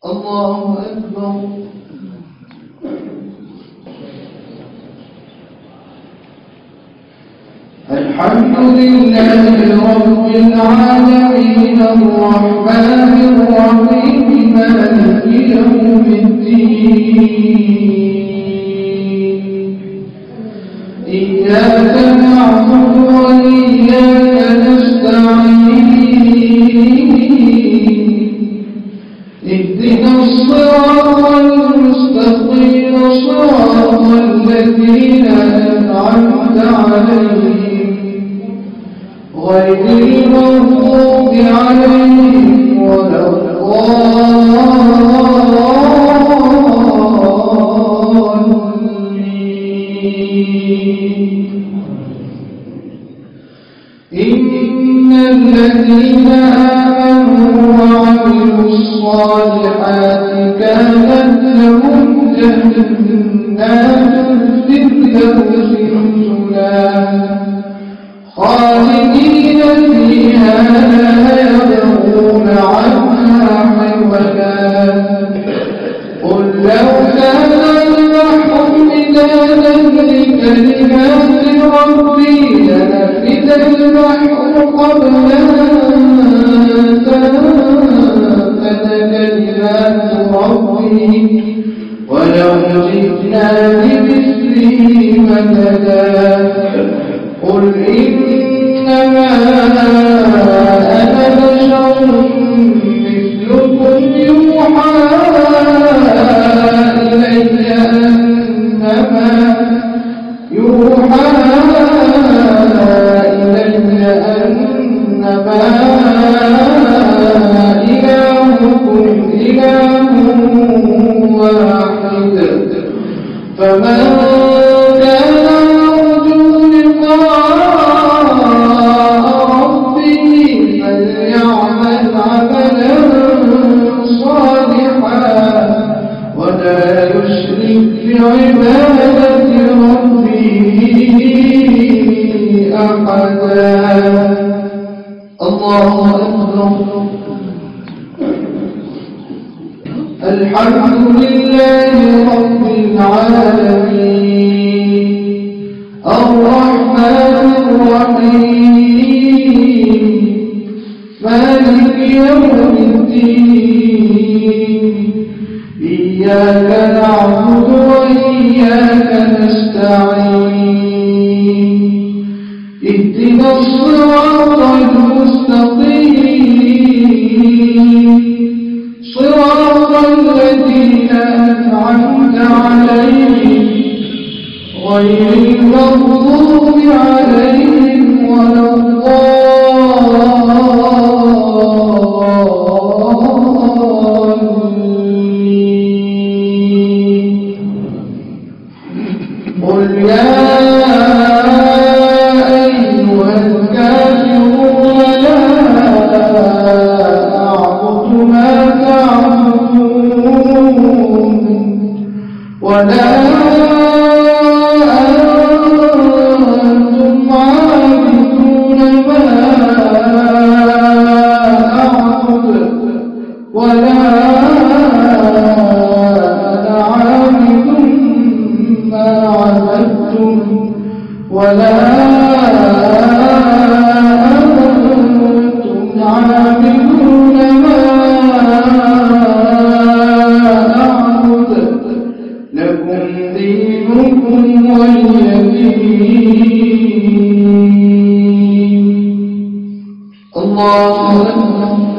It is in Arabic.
الله أكبر. الحمد لله رب العالمين الرحمن الرحيم مالك يوم الدين إياك نعبد وإياك نستعين اهدنا الصراط المستقيم صراط الذين أنعمت عليهم غير المغضوب عليهم ولا الضالين. إن الذين آمنوا وعملوا الصالحات كانت لهم جنات الفردوس نزلا خالدين فيها لا يبغون عنها حولا. قل لو كان البحر مدادا لكلمات ربي لنفد البحر قبل أن تنفد كلمات ربي ولو جئنا بمثله مددا. قل إنما أنا بشر مثلكم يوحى إلي أنما إلهكم إله واحد. فمن كان يرجو لقاء ربه فليعمل عملا صالحا ولا يشرك بعبادة ربه أحدا. الله أكبر. الحمد لله رب العالمين الرحمن الرحيم مالك يوم الدين إياك نعبد وإياك نستعين اهدنا الصراط المستقيم صراط الذين أنعمت عليهم غير المغضوب عليهم ولا الضالين. قل يا أيها الكافرون لا أعبد ما تعبدون ولا أنتم عابدون ما أعبد ولا أنا عابد ما عبدتم ولا أنتم عابدون ما أعبد لكم دينكم ولي دين. الله أكبر.